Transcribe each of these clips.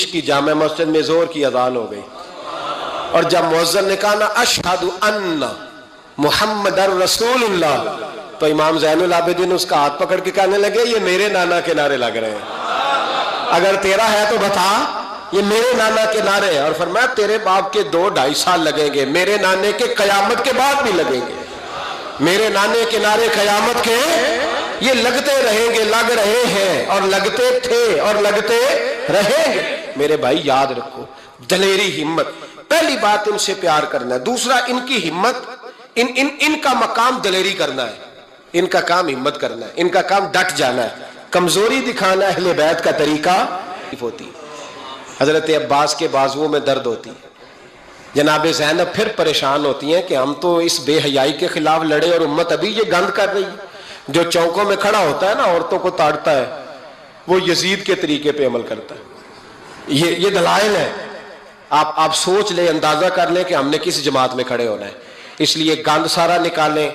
کی جامع مسجد میں زور کی اذان ہو گئی اور جب مؤذن نے کہا نا اشہدو ان محمد رسول اللہ تو امام زین العابدین اس کا ہاتھ پکڑ کے کہنے لگے یہ میرے نانا کے نعرے لگ رہے ہیں، اگر تیرا ہے تو بتا، یہ میرے نانا کے نعرے ہیں۔ اور فرمایا تیرے باپ کے 2-2.5 سال لگیں گے، میرے نانے کے قیامت کے بعد بھی لگیں گے، میرے نانے کے نعرے قیامت کے یہ لگتے رہیں گے، لگ رہے ہیں اور لگتے تھے اور لگتے رہیں گے۔ میرے بھائی یاد رکھو، دلیری، ہمت، پہلی بات ان سے پیار کرنا ہے، دوسرا ان کی ہمت، ان کا مقام دلیری کرنا ہے، ان کا کام ہمت کرنا ہے، ان کا کام ڈٹ جانا ہے، کمزوری دکھانا اہل بیت کا طریقہ ہوتی ہے۔ حضرت عباس کے بازوؤں میں درد ہوتی ہے، جناب زینب پھر پریشان ہوتی ہیں کہ ہم تو اس بے حیائی کے خلاف لڑے اور امت ابھی یہ گند کر رہی ہے۔ جو چوکوں میں کھڑا ہوتا ہے نا عورتوں کو تاڑتا ہے وہ یزید کے طریقے پہ عمل کرتا ہے۔ یہ دلائل ہے، آپ سوچ لیں، اندازہ کر لیں کہ ہم نے کس جماعت میں کھڑے ہونا ہے، اس لیے گند سارا نکالیں۔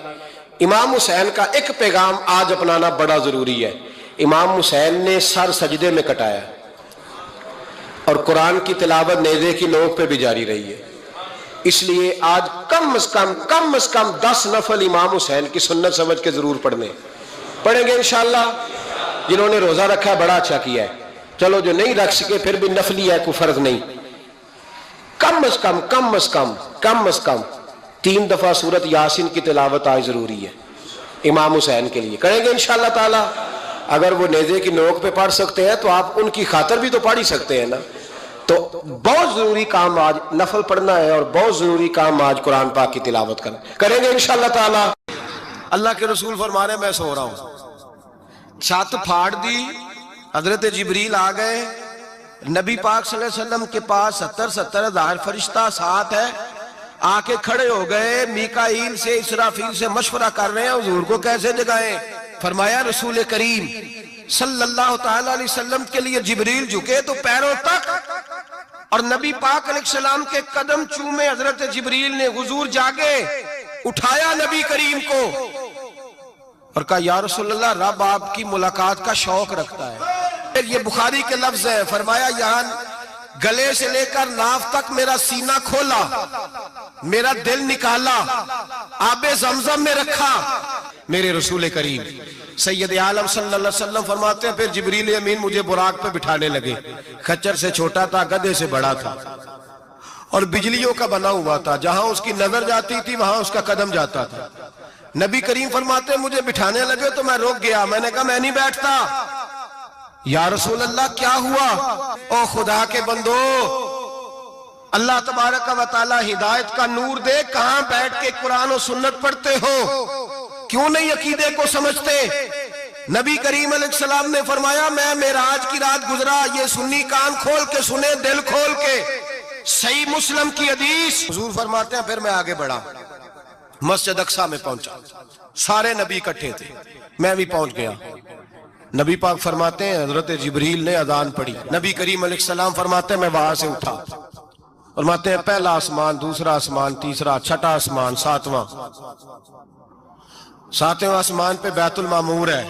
امام حسین کا ایک پیغام آج اپنانا بڑا ضروری ہے۔ امام حسین نے سر سجدے میں کٹایا اور قرآن کی تلاوت نیزے کی نوک پہ بھی جاری رہی ہے، اس لیے آج کم از کم 10 نفل امام حسین کی سنت سمجھ کے ضرور پڑھیں گے انشاءاللہ۔ جنہوں نے روزہ رکھا ہے بڑا اچھا کیا ہے، چلو جو نہیں رکھ سکے پھر بھی نفلی ہے، کوئی فرض نہیں، کم از کم 3 دفعہ سورت یاسین کی تلاوت آج ضروری ہے امام حسین کے لیے، کریں گے انشاءاللہ تعالی۔ اگر وہ نیزے کی نوک پہ پڑھ سکتے ہیں تو آپ ان کی خاطر بھی تو پڑھ ہی سکتے ہیں نا۔ تو بہت ضروری کام آج نفل پڑھنا ہے اور بہت ضروری کام آج قرآن پاک کی تلاوت کرنا، کریں گے انشاءاللہ تعالی۔ اللہ کے رسول فرما رہے ہیں میں سو رہا ہوں، چھت پھاڑ دی، حضرت جبریل آ گئے، نبی پاک صلی اللہ علیہ وسلم کے پاس 70 ہزار فرشتہ ساتھ ہے، آ کے کھڑے ہو گئے، میکائیل سے اسرافیل سے مشورہ کر رہے ہیں حضور کو کیسے جگائیں۔ فرمایا رسول کریم صلی اللہ تعالی علیہ وسلم کے لیے جبریل جھکے تو پیروں تک، اور نبی پاک علیہ السلام کے قدم چومے حضرت جبریل نے، حضور جاگے، اٹھایا نبی کریم کو اور کہا یا رسول اللہ رب آپ کی ملاقات کا شوق رکھتا ہے۔ یہ بخاری کے لفظ ہے، فرمایا یہاں گلے سے لے کر ناف تک میرا سینہ کھولا، میرا دل نکالا، آب زمزم میں رکھا میرے رسول کریم سید عالم صلی اللہ علیہ وسلم فرماتے ہیں پھر جبریل امین مجھے براق پہ بٹھانے لگے، خچر سے چھوٹا تھا، گدھے سے بڑا تھا اور بجلیوں کا بنا ہوا تھا، جہاں اس کی نظر جاتی تھی وہاں اس کا قدم جاتا تھا۔ نبی کریم فرماتے ہیں مجھے بٹھانے لگے تو میں رک گیا، میں نے کہا میں نہیں بیٹھتا۔ یا رسول اللہ کیا ہوا؟ او خدا کے بندو، اللہ تبارک و تعالی ہدایت کا نور دے، کہاں بیٹھ کے قرآن و سنت پڑھتے ہو، کیوں نہیں عقیدے کو سمجھتے؟ نبی کریم علیہ السلام نے فرمایا میں معراج کی رات گزرا، یہ سنی کان کھول کے سنے، دل کھول کے، صحیح مسلم کی حدیث۔ حضور فرماتے ہیں پھر میں آگے بڑھا، مسجد اقصیٰ میں پہنچا، سارے نبی اکٹھے تھے، میں بھی پہنچ گیا۔ نبی پاک فرماتے ہیں حضرت جبریل نے اذان پڑھی، نبی کریم علیہ السلام فرماتے ہیں میں وہاں سے اٹھا، فرماتے ہیں پہلا آسمان، دوسرا آسمان، تیسرا، چھٹا آسمان، ساتواں آسمان پہ بیت المعمور ہے،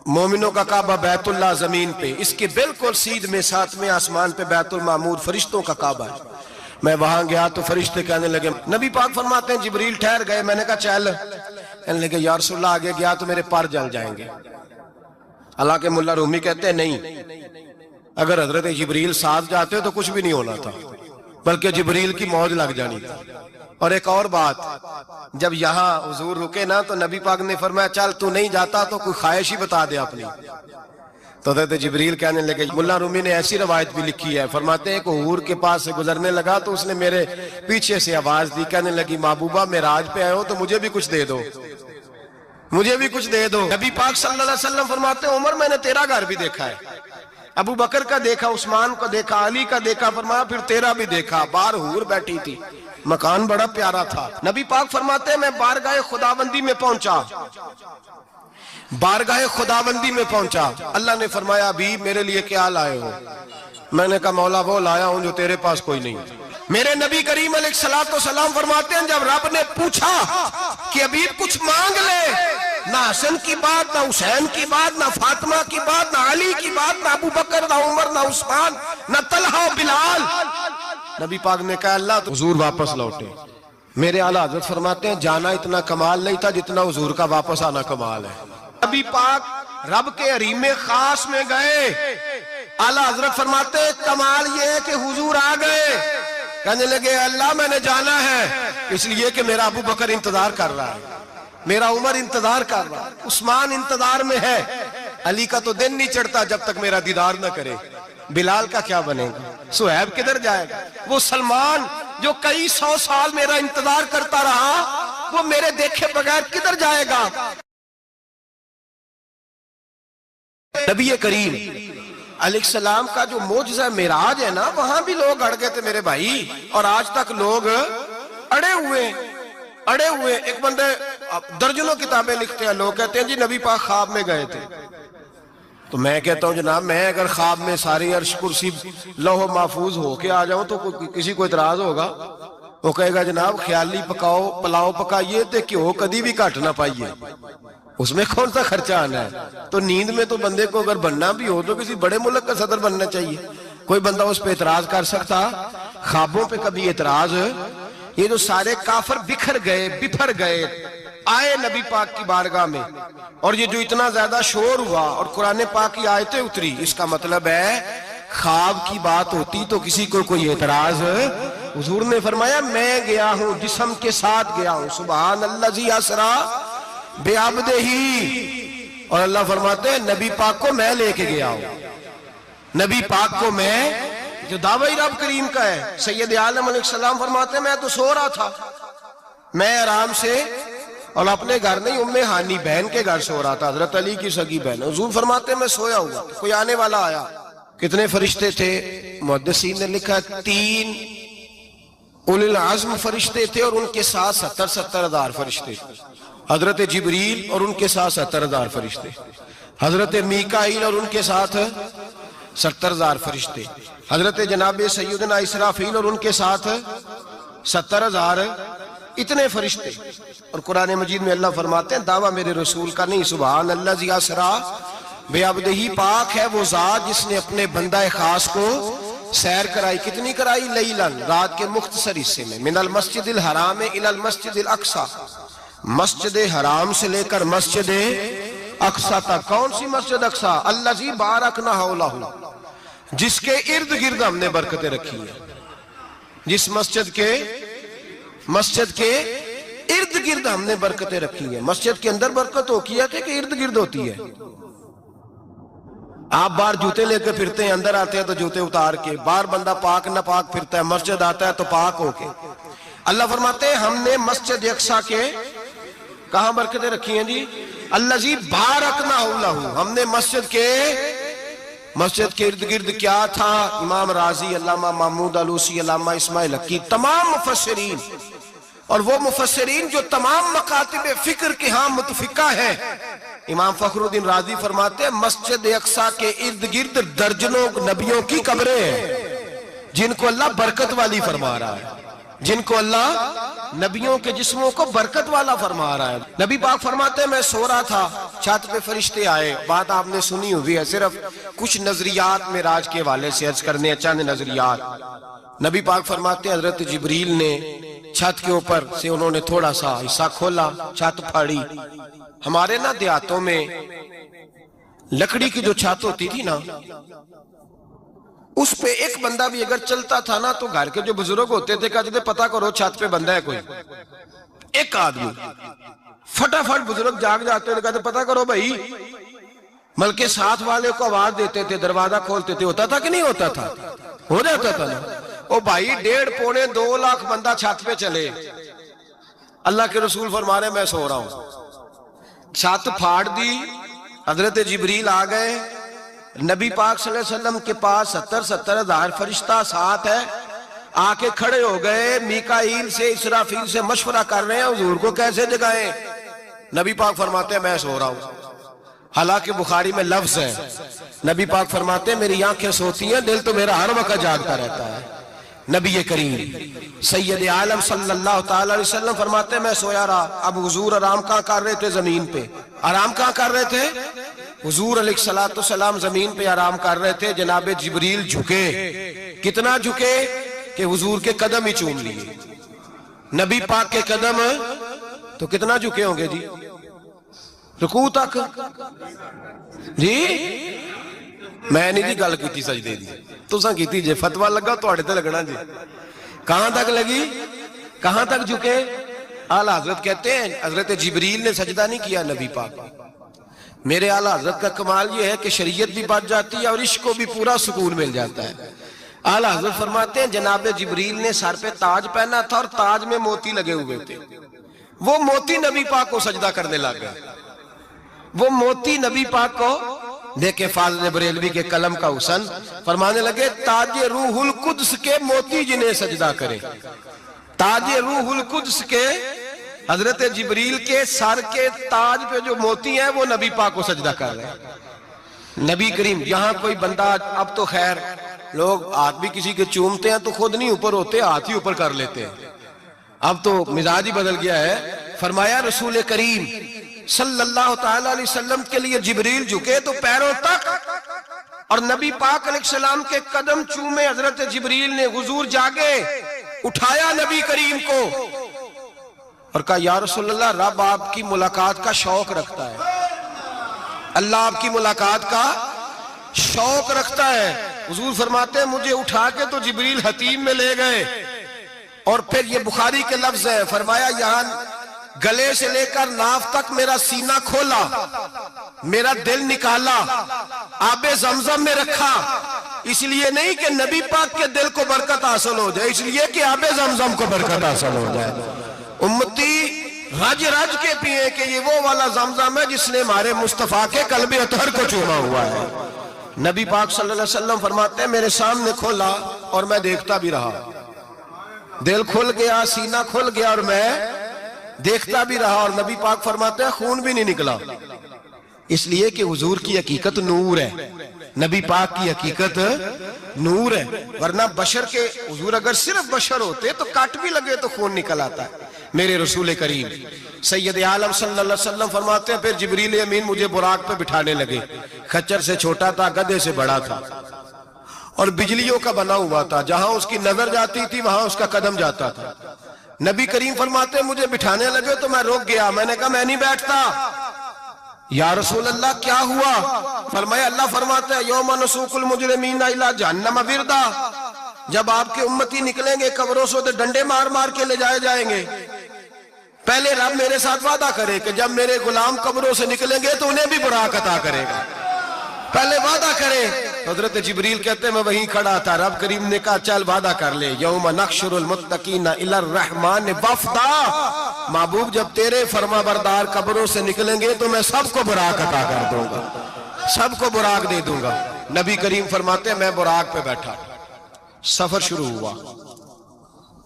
مومنوں کا کعبہ بیت اللہ زمین پہ، اس کے بالکل سیدھ میں 7ویں آسمان پہ بیت المعمور فرشتوں کا کعبہ ہے۔ میں وہاں گیا تو فرشتے کہنے لگے، نبی پاک فرماتے ہیں جبریل ٹھہر گئے، میں نے کہا چل، کہنے لگے یا رسول اللہ آگے گیا تو میرے پر جل جائیں گے۔ حالانکہ ملا رومی کہتے ہیں نہیں، اگر حضرت جبریل ساتھ جاتے تو کچھ بھی نہیں ہونا تھا، بلکہ جبریل کی موج لگ جانی تھی۔ اور ایک اور بات، جب یہاں حضور رکے نا تو نبی پاک نے فرمایا چل تو نہیں جاتا تو کوئی خواہش ہی بتا دے اپنی، تو حضرت جبریل کہنے لگے، ملا رومی نے ایسی روایت بھی لکھی ہے، فرماتے ہیں کہ حضور کے پاس سے گزرنے لگا تو اس نے میرے پیچھے سے آواز دی، کہنے لگی محبوبہ معراج پہ آئے ہو تو مجھے بھی کچھ دے دو، مجھے بھی کچھ دے دو۔ نبی پاک صلی اللہ علیہ وسلم فرماتے ہیں عمر میں نے تیرا گھر بھی دیکھا ہے، ابو بکر کا دیکھا، عثمان کا دیکھا، علی کا دیکھا، فرمایا پھر تیرا بھی دیکھا، باہر حور بیٹھی تھی، مکان بڑا پیارا تھا۔ نبی پاک فرماتے ہیں میں بارگاہ خداوندی میں پہنچا، بارگاہ خداوندی میں پہنچا، اللہ نے فرمایا ابھی میرے لیے کیا لائے ہو؟ میں نے کہا مولا وہ لایا ہوں جو تیرے پاس کوئی نہیں۔ میرے نبی کریم علیہ السلام فرماتے ہیں جب رب نے پوچھا کہ ابھی کچھ مانگ لے نہ حسن کی بات، نہ حسین کی بات، نہ فاطمہ کی بات، نہ علی کی بات، نہ ابو بکر، نہ عمر، نہ عثمان، نہ طلحہ و بلال۔ نبی پاک نے کہا اللہ تو حضور واپس لوٹے۔ میرے اعلیٰ حضرت فرماتے ہیں جانا اتنا کمال نہیں تھا جتنا حضور کا واپس آنا کمال ہے۔ نبی پاک رب کے حریم خاص میں گئے، اعلیٰ حضرت فرماتے ہیں کمال یہ ہے کہ حضور آ گئے، کہنے لگے اللہ میں نے جانا ہے اس لیے کہ میرا ابو بکر انتظار کر رہا ہے، میرا عمر انتظار کر رہا ہے، عثمان انتظار میں ہے، علی کا تو دن نہیں چڑھتا جب تک میرا دیدار نہ کرے، بلال کا کیا بنے گا، صہیب کدھر جائے گا، وہ سلمان جو کئی 100 سال میرا انتظار کرتا رہا وہ میرے دیکھے بغیر کدھر جائے گا۔ نبی کریم علیہ السلام کا جو معجزہ معراج ہے نا وہاں بھی لوگ اڑ گئے تھے میرے بھائی، اور آج تک لوگ اڑے ہوئے۔ ایک بندے درجنوں کتابیں لکھتے ہیں، لوگ کہتے ہیں جی نبی پاک خواب میں گئے تھے، تو میں کہتا ہوں جناب میں اگر خواب میں ساری عرش کرسی لوح محفوظ ہو کے آ جاؤں تو کسی کو اعتراض ہوگا؟ وہ کہے گا جناب خیالی پکاؤ پلاؤ پکائیے تے کیوں کدی بھی گھٹ نہ پائیے، اس میں کون سا خرچہ آنا ہے؟ تو نیند میں تو بندے کو اگر بننا بھی ہو تو کسی بڑے ملک کا صدر بننا چاہیے، کوئی بندہ اس پہ اعتراض کر سکتا؟ خوابوں پہ کبھی اعتراض؟ یہ جو سارے کافر بکھر گئے آئے نبی پاک کی بارگاہ میں، اور یہ جو اتنا زیادہ شور ہوا اور قرآن پاک کی آیتیں اتری، اس کا مطلب ہے خواب کی بات ہوتی تو کسی کو کوئی اعتراض؟ حضور نے فرمایا میں گیا ہوں، جسم کے ساتھ گیا ہوں، سبحان الذی اسری بعبدہ، اور اللہ فرماتے ہیں نبی پاک کو میں لے کے گیا ہوں، نبی پاک کو میں، جو دعوی رب کریم کا ہے۔ سید عالم علیہ السلام فرماتے ہیں میں تو سو رہا تھا، میں آرام سے، اور اپنے گھر نہیں ام ہانی بہن کے گھر سو رہا تھا، حضرت علی کی سگی بہن۔ حضور فرماتے ہیں میں سویا ہوا، کوئی آنے والا آیا، کتنے فرشتے تھے؟ محدثین نے لکھا 3 اولی العزم فرشتے تھے اور ان کے ساتھ 70 ہزار فرشتے، حضرت جبریل اور ان کے ساتھ 70 ہزار فرشتے، حضرت میکائیل اور ان کے ساتھ 70 ہزار فرشتے، حضرت جناب سیدنا اسرافیل اور ان کے ساتھ 70 ہزار، اتنے فرشتے۔ اور قرآن مجید میں اللہ فرماتے ہیں دعویٰ میرے رسول کا نہیں، سبحان الذی اسری بعبدہ، پاک ہے وہ ذات جس نے اپنے بندہ خاص کو سیر کرائی، کتنی کرائی؟ لیلاً، رات کے مختصر حصے میں، من المسجد الحرام الی المسجد الاقصی، مسجد حرام سے لے کر مسجد اقصی تک۔ کون سی مسجد اقصی؟ الذی بارکنا حولہ، جس کے ارد گرد ہم نے برکتیں رکھی ہیں، جس مسجد کے ارد گرد ہم نے برکتیں رکھی ہیں۔ مسجد کے اندر برکت ہوتی ہے کہ ارد گرد ہوتی ہے؟ آپ باہر جوتے لے کے پھرتے ہیں، اندر آتے ہیں تو جوتے اتار کے، باہر بندہ پاک نہ پاک پھرتا ہے، مسجد آتا ہے تو پاک ہو کے۔ اللہ فرماتے ہیں ہم نے مسجد اقصی کے کہاں برکتیں رکھی ہیں جی؟ الذی بارکنا حولہ، ہم نے مسجد کے ارد گرد کیا تھا؟ امام راضی، علامہ محمود علوسی، علامہ اسماعیل حقی، تمام مفسرین، اور وہ مفسرین جو تمام مکاتب فکر کے ہاں متفقہ ہیں، امام فخر الدین رازی فرماتے ہیں مسجد اقصی کے ارد گرد درجنوں نبیوں کی قبریں ہیں جن کو اللہ برکت والی فرما رہا ہے، جن کو اللہ نبیوں کے جسموں کو برکت والا فرما رہا ہے۔ نبی پاک فرماتے ہیں میں سو رہا تھا، چھت پہ فرشتے آئے، بات آپ نے سنی ہوئی ہے، صرف کچھ نظریات معراج کے حوالے سے عرض کرنے ہیں، چند نظریات۔ نبی پاک فرماتے ہیں حضرت جبریل نے چھت کے اوپر سے انہوں نے تھوڑا سا حصہ کھولا، چھت پھاڑی۔ ہمارے نا دیہاتوں میں لکڑی کی جو چھت ہوتی تھی نا، اس پہ ایک بندہ بھی اگر چلتا تھا نا تو گھر کے جو بزرگ ہوتے تھے کہتے تھے پتہ کرو چھت پہ بندہ ہے کوئی، ایک آدمی فٹافٹ بزرگ جاگ جاتے تھے، کہتے پتہ کرو بھائی، بلکہ ساتھ والے کو آواز دیتے تھے، دروازہ کھولتے تھے، ہوتا تھا کہ نہیں ہوتا تھا؟ ہو جاتا تھا نا۔ او بھائی 1.5 پونے 2 لاکھ بندہ چھت پہ چلے، اللہ کے رسول فرما رہے میں سو رہا ہوں، چھت پھاڑ دی، حضرت جبریل آ گئے، نبی پاک صلی اللہ علیہ وسلم کے پاس 70 ہزار فرشتہ ساتھ ہے، آ کے کھڑے ہو گئے، میکائیل سے اسرافیل سے مشورہ کر رہے ہیں حضور کو کیسے جگائیں۔ نبی پاک فرماتے ہیں میں سو رہا ہوں، حالانکہ بخاری میں لفظ ہے، نبی پاک فرماتے ہیں میری آنکھیں سوتی ہیں، دل تو میرا ہر وقت جاگتا رہتا ہے۔ نبی کریم سید عالم صلی اللہ تعالی علیہ وسلم فرماتے ہیں میں سویا رہا. اب حضور آرام کہاں کر رہے تھے؟ زمین پہ. آرام کہاں کر رہے تھے؟ حضور علیہ السلام زمین پہ آرام کر رہے تھے. جناب جبریل جھکے. کتنا جھکے کہ حضور کے قدم ہی چوم لیے. نبی پاک کے قدم تو کتنا جھکے ہوں گے جی؟ رکوع تک. جی میں نہیں جی گل کی سجدے دی، تساں کیتی جے. فتویٰ لگا تواڈے تے لگنا جی. کہاں تک لگی؟ کہاں تک جھکے؟ اعلیٰ حضرت کہتے ہیں حضرت جبریل نے سجدہ نہیں کیا نبی پاک. میرے اعلیٰ حضرت کا کمال یہ ہے کہ شریعت بھی بچ جاتی ہے اور عشق کو بھی پورا سکون مل جاتا ہے. اعلیٰ حضرت فرماتے ہیں جناب جبریل نے سر پہ تاج پہنا تھا اور تاج میں موتی لگے ہوئے تھے. وہ موتی نبی پاک کو سجدہ کرنے لگ گئے. وہ موتی نبی پاک کو دیکھیں. فاضل بریلوی کے قلم کا حسن فرمانے لگے تاج روح القدس کے موتی جنہیں سجدہ کرے. تاج روح القدس کے حضرت جبریل کے سر کے تاج پہ جو موتی ہیں وہ نبی پاک کو سجدہ کر رہے ہیں. نبی کریم یہاں کوئی بندہ اب تو خیر لوگ ہاتھ بھی کسی کے چومتے ہیں تو خود نہیں اوپر ہوتے، ہاتھ ہی اوپر کر لیتے ہیں. اب تو مزاج ہی بدل گیا ہے. فرمایا رسول کریم صلی اللہ تعالی علیہ وسلم کے لیے جبریل جھکے تو پیروں تک اور نبی پاک علیہ السلام کے قدم چومے. حضرت جبریل نے حضور جاگے، اٹھایا نبی کریم کو اور کہا یا رسول اللہ رب آپ کی ملاقات کا شوق رکھتا ہے. اللہ آپ کی ملاقات کا شوق رکھتا ہے. حضور فرماتے ہیں مجھے اٹھا کے تو جبریل حتیم میں لے گئے اور پھر یہ بخاری کے لفظ ہے. فرمایا یہاں گلے سے لے کر ناف تک میرا سینہ کھولا، میرا دل نکالا، آب زمزم میں رکھا. اس لیے نہیں کہ نبی پاک کے دل کو برکت حاصل ہو جائے، اس لیے کہ آب زمزم کو برکت حاصل ہو جائے. امتی رج رج کے پیئے کہ یہ وہ والا زمزم ہے جس نے ہمارے مصطفیٰ کے قلب اطہر کو چوما ہوا ہے. نبی پاک صلی اللہ علیہ وسلم فرماتے ہیں میرے سامنے کھولا اور میں دیکھتا بھی رہا. دل کھل گیا، سینہ کھل گیا اور میں دیکھتا بھی رہا. اور نبی پاک فرماتے ہیں خون بھی نہیں نکلا، اس لیے کہ حضور کی حقیقت نور ہے. نبی پاک کی حقیقت نور ہے. ورنہ بشر کے حضور اگر صرف بشر ہوتے تو کٹ بھی لگے تو خون نکل آتا ہے. میرے رسول کریم سید عالم صلی اللہ علیہ وسلم فرماتے ہیں پھر جبریل امین مجھے براق پہ بٹھانے لگے. خچر سے چھوٹا تھا، گدھے سے بڑا تھا اور بجلیوں کا بنا ہوا تھا. جہاں اس کی نظر جاتی تھی وہاں اس کا قدم جاتا تھا. نبی کریم فرماتے ہیں مجھے بٹھانے لگے تو میں رک گیا. میں نے کہا میں نہیں بیٹھتا. یا رسول اللہ کیا ہوا؟ فرمایا اللہ فرماتے ہیں یوم نسوق المجرمین الی جہنم وردا. جب آپ کے امتی نکلیں گے قبروں سے ڈنڈے مار مار کے لے جائے جائیں گے. پہلے رب میرے ساتھ وعدہ کرے کہ جب میرے غلام قبروں سے نکلیں گے تو انہیں بھی براق عطا کرے گا. پہلے وعدہ کرے. حضرت جبریل کہتے ہیں میں وہیں کھڑا تھا. رب کریم نے کہا چل وعدہ کر لے. یوم نحشر المتقین الی الرحمن وفدا. محبوب جب تیرے فرما بردار قبروں سے نکلیں گے تو میں سب کو براق عطا کر دوں گا، سب کو براق دے دوں گا. نبی کریم فرماتے ہیں میں براق پہ بیٹھا. سفر شروع ہوا.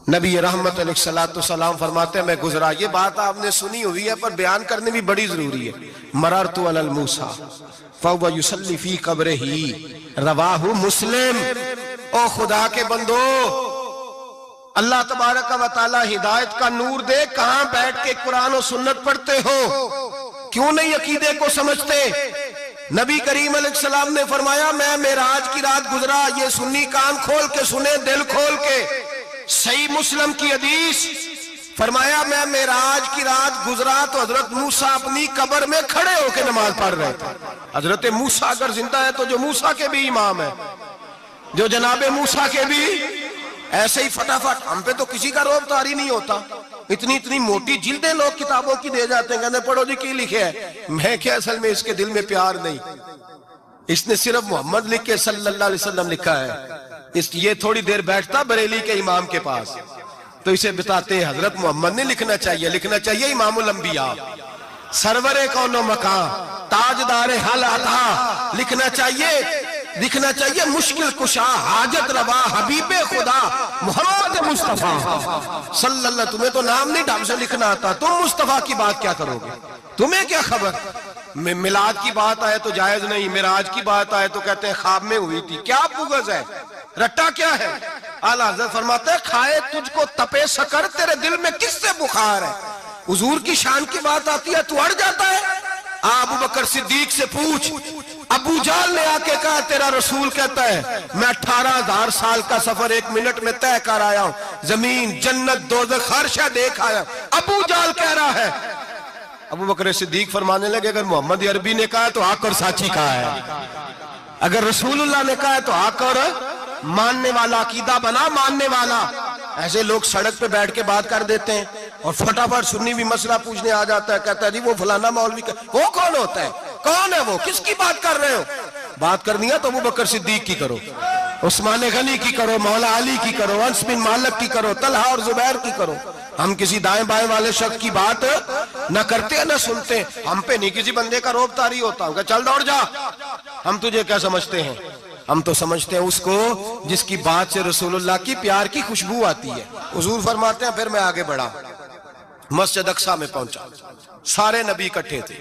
نبی رحمت علیہ السلام فرماتے ہیں میں گزرا. یہ بات آپ نے سنی ہوئی ہے پر بیان کرنے بھی بڑی ضروری ہے. مررت علی الموسیٰ فہو یصلی فی قبرہ رواہ مسلم. او خدا کے بندو اللہ تبارک و تعالی ہدایت کا نور دے. کہاں بیٹھ کے قرآن و سنت پڑھتے ہو؟ کیوں نہیں عقیدے کو سمجھتے؟ نبی کریم علیہ السلام نے فرمایا میں معراج کی رات گزرا. یہ سنی کان کھول کے سنے، دل کھول کے. صحیح مسلم کی حدیث فرمایا میں معراج کی رات گزرا تو حضرت موسیٰ اپنی قبر میں کھڑے ہو کے نماز پڑھ رہے تھے. حضرت موسیٰ اگر زندہ ہے تو جو موسیٰ کے بھی امام ہے، جو جناب موسیٰ کے بھی ایسے ہی فٹافٹ. ہم پہ تو کسی کا روب طاری نہیں ہوتا. اتنی موٹی جلدیں لوگ کتابوں کی دے جاتے ہیں، کہتے پڑھو جی کی لکھے ہے. میں کیا اصل میں اس کے دل میں پیار نہیں. اس نے صرف محمد لکھ کے صلی اللہ علیہ وسلم لکھا ہے. یہ تھوڑی دیر بیٹھتا بریلی کے امام کے پاس تو اسے بتاتے ہیں حضرت محمد نے لکھنا چاہیے. لکھنا چاہیے امام الانبیاء، سرور کون و مکان، تاجدار حل عطا. لکھنا چاہیے مشکل کشا، حاجت روا، حبیب خدا محمد مصطفیٰ صلی اللہ. تمہیں تو نام نہیں ڈھنگ سے لکھنا آتا، تم مصطفیٰ کی بات کیا کرو گے؟ تمہیں کیا خبر؟ میلاد کی بات آئے تو جائز نہیں، معراج کی بات آئے تو کہتے ہیں خواب میں ہوئی تھی. کیا بغض ہے؟ رٹا کیا ہے؟ اعلیٰ حضرت فرماتے ہیں کھائے تجھ کو تپے سکر، تیرے دل میں کس سے بخار ہے؟ حضور کی شان کی بات آتی ہے تو اڑ جاتا ہے۔ ابو بکر صدیق سے پوچھ، ابو جال نے آ کے کہا تیرا رسول کہتا ہے میں 18,000 سال کا سفر 1 منٹ میں طے کر آیا ہوں، زمین جنت دوزخ ہر شے دیکھ آیا۔ ابو جال کہہ رہا ہے۔ ابو بکر صدیق فرمانے لگے اگر محمد عربی نے کہا ہے تو آ کر ساتھی کہا ہے، اگر رسول اللہ نے کہا ہے تو آ کر ماننے والا، عقیدہ بنا ماننے والا۔ ایسے لوگ سڑک پہ بیٹھ کے بات کر دیتے ہیں اور فٹافٹ سنی بھی مسئلہ پوچھنے آ جاتا ہے، کہتا ہے جی وہ فلانا مولوی کا، وہ کون ہوتا ہے؟ کون ہے وہ؟ کس کی بات کر رہے ہو؟ بات کرنی ہے تو ابو بکر صدیق کی کرو، عثمان غنی کی کرو، مولا علی کی کرو، انس بن مالک کی کرو، طلحہ اور زبیر کی کرو۔ ہم کسی دائیں بائیں والے شخص کی بات نہ کرتے ہیں نہ سنتے ہیں۔ ہم پہ نہیں کسی بندے کا روب طاری ہوتا ہوں کہ چل دوڑ جا، ہم تجھے کیا سمجھتے ہیں؟ ہم تو سمجھتے ہیں اس کو جس کی بات سے رسول اللہ کی پیار کی خوشبو آتی ہے۔ حضور فرماتے ہیں پھر میں آگے بڑھا، مسجد اقصیٰ میں پہنچا، سارے نبی اکٹھے تھے،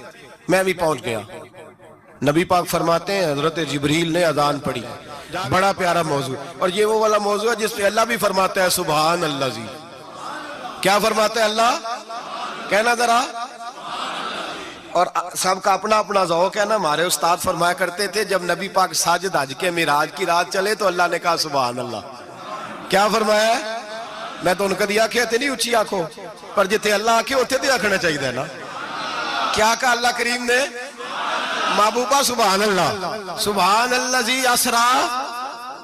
میں بھی پہنچ گیا۔ نبی پاک فرماتے ہیں حضرت جبریل نے اذان پڑھی، بڑا پیارا موضوع، اور یہ وہ والا موضوع ہے جس پہ اللہ بھی فرماتا ہے سبحان اللہ جی۔ کیا فرماتا ہے اللہ؟ کہنا ذرا۔ اور سب کا اپنا اپنا ذوق ہے نا۔ ہمارے استاد فرمایا کرتے تھے جب نبی پاک ساجد حج کے معراج کی رات چلے تو اللہ نے کہا سبحان اللہ۔ کیا فرمایا ہے؟ میں تو ان کا دیا کہتے نہیں اچھی آنکھوں پر جتے اللہ آنکھیں ہوتے تھے آنکھنا چاہیے نا۔ کیا کہا اللہ کریم نے؟ محبوبہ سبحان اللہ، سبحان اللہ زی اسرا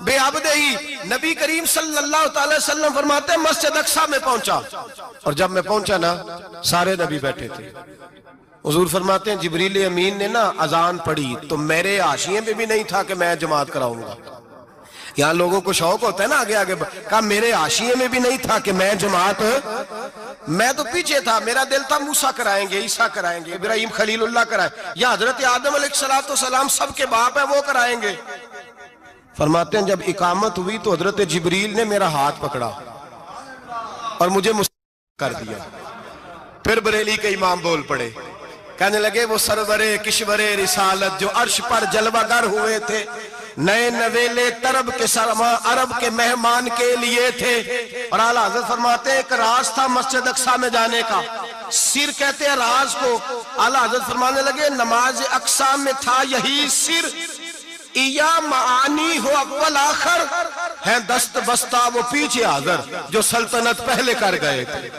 بے عبدہی۔ نبی کریم صلی اللہ تعالی وسلم فرماتے ہیں مسجد اقصیٰ میں پہنچا، اور جب میں پہنچا نا سارے نبی بیٹھے تھے۔ حضور فرماتے ہیں جبریل امین نے نا اذان پڑھی تو میرے حاشیے میں بھی نہیں تھا کہ میں جماعت کراؤں گا۔ یہاں لوگوں کو شوق ہوتا ہے نا آگے آگے، کہا میرے حاشیے میں بھی نہیں تھا کہ میں جماعت، میں تو پیچھے تھا، میرا دل تھا موسیٰ کرائیں گے، عیسیٰ کرائیں گے، ابراہیم خلیل اللہ کرائیں، یا حضرت آدم علیہ السلام سب کے باپ ہیں وہ کرائیں گے۔ فرماتے ہیں جب اقامت ہوئی تو حضرت جبریل نے میرا ہاتھ پکڑا اور مجھے مسلم کر دیا۔ پھر بریلی کے امام بول پڑے، کہنے لگے وہ سرورے کشورے رسالت جو عرش پر جلوہ گر ہوئے تھے، نئے نویلے طرب کے سرما عرب کے مہمان کے لیے تھے۔ اور اعلیٰ حضرت فرماتے ہیں ایک راز تھا مسجد اقصیٰ میں جانے کا، سر کہتے ہیں راز کو۔ اعلیٰ حضرت فرمانے لگے نماز اقصیٰ میں تھا یہی سر، ایا معانی ہو اول آخر، ہیں دست بستہ وہ پیچھے حاضر جو سلطنت پہلے کر گئے تھے،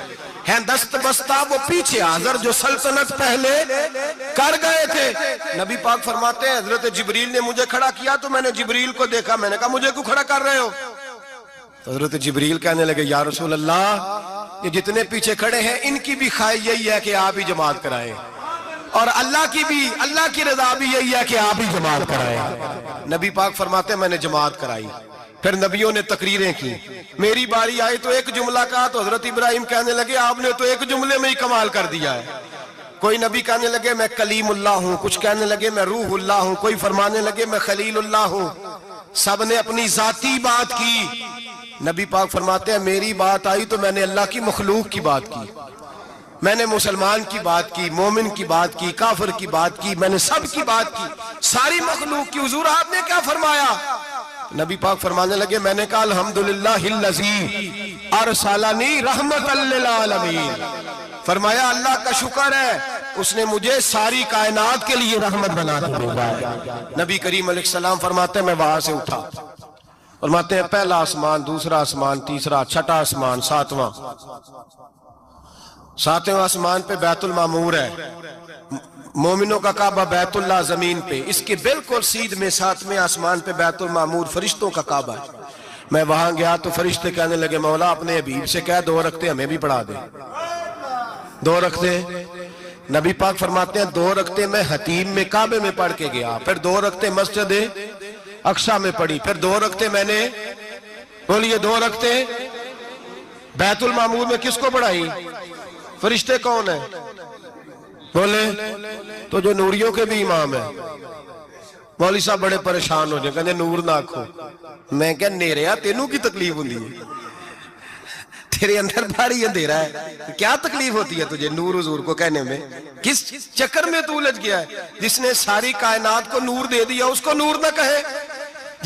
ہیں دست بستہ وہ پیچھے حاضر جو سلطنت پہلے کر گئے تھے۔ نبی پاک فرماتے ہیں حضرت جبریل نے مجھے کھڑا کیا تو میں نے جبریل کو دیکھا، میں نے کہا مجھے کیوں کھڑا کر رہے ہو؟ تو حضرت جبریل کہنے لگے یا رسول اللہ یہ جتنے پیچھے کھڑے ہیں ان کی بھی خواہش یہی ہے کہ آپ ہی جماعت کرائیں، اور اللہ کی رضا بھی یہی ہے کہ آپ ہی جماعت کرائیں۔ نبی پاک فرماتے ہیں میں نے جماعت کرائی، پھر نبیوں نے تقریریں کی، میری باری آئی تو ایک جملہ کہا تو حضرت ابراہیم کہنے لگے آپ نے تو ایک جملے میں ہی کمال کر دیا ہے۔ کوئی نبی کہنے لگے میں کلیم اللہ ہوں، کچھ کہنے لگے میں روح اللہ ہوں، کوئی فرمانے لگے میں خلیل اللہ ہوں، سب نے اپنی ذاتی بات کی۔ نبی پاک فرماتے ہیں میری بات آئی تو میں نے اللہ کی مخلوق کی بات کی، میں نے مسلمان کی بات کی، مومن کی بات کی، کافر کی بات کی، میں نے سب کی بات کی، ساری مخلوق کی۔ حضور آپ نے کیا فرمایا؟ نبی پاک فرمانے لگے میں نے کہا الحمدللہ الذی ارسلنی رحمت للعالمین، فرمایا اللہ کا شکر ہے اس نے مجھے ساری کائنات کے لیے رحمت بنا کے بھیجا ہے۔ نبی کریم علیہ السلام فرماتے ہیں میں وہاں سے اٹھا، فرماتے ہیں پہلا آسمان، دوسرا آسمان، تیسرا، چھٹا آسمان، ساتواں آسمان پہ بیت المعمور ہے، مومنوں کا کعبہ بیت اللہ زمین پہ، اس کے بالکل سیدھ میں ساتویں آسمان پہ بیت المعمور فرشتوں کا کعبہ ہے۔ میں وہاں گیا تو فرشتے کہنے لگے مولا اپنے حبیب سے کہہ 2 رکعتیں ہمیں بھی پڑھا دے، 2 رکعتیں۔ نبی پاک فرماتے ہیں 2 رکعتیں میں حتیم میں کعبے میں پڑھ کے گیا، پھر 2 رکعتیں مسجد اقصیٰ میں پڑھی، پھر 2 رکعتیں میں نے، بولیے 2 رکعتیں بیت المعمور میں کس کو پڑھائی؟ فرشتے کون ہیں؟ بولے تو جو نوریوں کے بھی امام ہیں۔ مولوی صاحب بڑے پریشان ہو جائے، کہنے نور نہ آکھو، میں کہا نیریا تینوں کی تکلیف ہوندی ہے، تیرے اندر بھاری اندھیرا ہے، کیا تکلیف ہوتی ہے تجھے نور حضور کو کہنے میں؟ کس چکر میں تو الجھ گیا ہے؟ جس نے ساری کائنات کو نور دے دیا اس کو نور نہ کہے،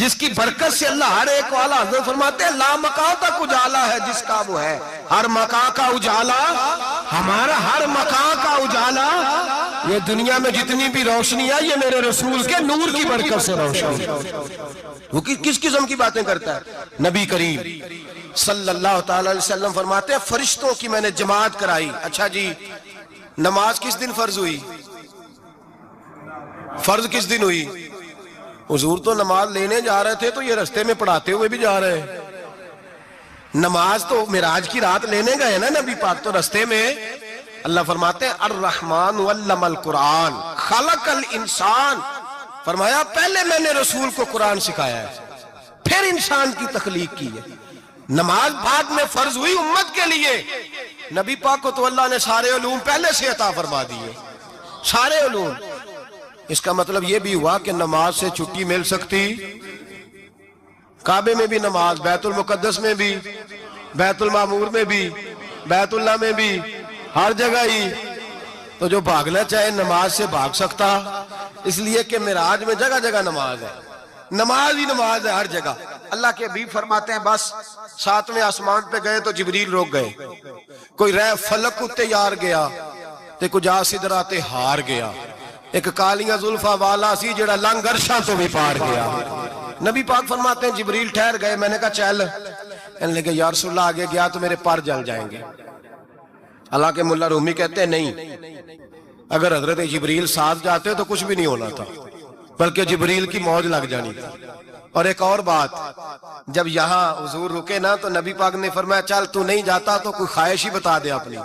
جس کی برکت سے اللہ ہر ایک والا، حضرت فرماتے ہیں لا مکان تک اجالا ہے جس کا وہ ہے، ہر مکان کا اجالا ہمارا، ہر مکان کا اجالا، یہ دنیا میں جتنی بھی روشنی ہے یہ میرے رسول کے نور کی برکت سے روشنی۔ وہ کس قسم کی باتیں کرتا ہے؟ نبی کریم صلی اللہ تعالی علیہ وسلم فرماتے ہیں فرشتوں کی میں نے جماعت کرائی۔ اچھا جی، نماز کس دن فرض ہوئی؟ فرض کس دن ہوئی؟ حضور تو نماز لینے جا رہے تھے تو یہ رستے میں پڑھاتے ہوئے بھی جا رہے ہیں۔ نماز تو معراج کی رات لینے گئے نا نبی پاک، تو رستے میں اللہ فرماتے ہیں الرحمن علم القرآن خلق الانسان، فرمایا پہلے میں نے رسول کو قرآن سکھایا ہے، پھر انسان کی تخلیق کی ہے۔ نماز بعد میں فرض ہوئی امت کے لیے، نبی پاک کو تو اللہ نے سارے علوم پہلے سے عطا فرما دیے، سارے علوم۔ اس کا مطلب یہ بھی ہوا کہ نماز سے چھٹی مل سکتی، کعبے میں بھی نماز، بیت المقدس میں بھی، بیت المعمور میں بھی، بیت اللہ میں بھی، ہر جگہ ہی۔ تو جو بھاگنا چاہے نماز سے بھاگ سکتا، اس لیے کہ معراج میں جگہ جگہ نماز ہے، نماز ہی نماز ہے ہر جگہ۔ اللہ کے حبیب فرماتے ہیں بس ساتویں آسمان پہ گئے تو جبریل روک گئے، کوئی رہ فلک اتے یار گیا تے کجا سدراتے ہار گیا، ایک کالیاں زلفا والا سی جڑا لنگ عرشاں تو بھی پار گیا۔ نبی پاک فرماتے ہیں جبریل ٹھہر گئے، میں نے کہا چل، کہنے لگے یا رسول اللہ آگے گیا تو میرے پر جل جائیں گے۔ حالانکہ ملا رومی کہتے ہیں نہیں، اگر حضرت جبریل ساتھ جاتے تو کچھ بھی نہیں ہونا تھا، بلکہ جبریل کی موج لگ جانی تھی۔ اور ایک اور بات، جب یہاں حضور رکے نا تو نبی پاک نے فرمایا چل تو نہیں جاتا تو کوئی خواہش ہی بتا دے اپنی۔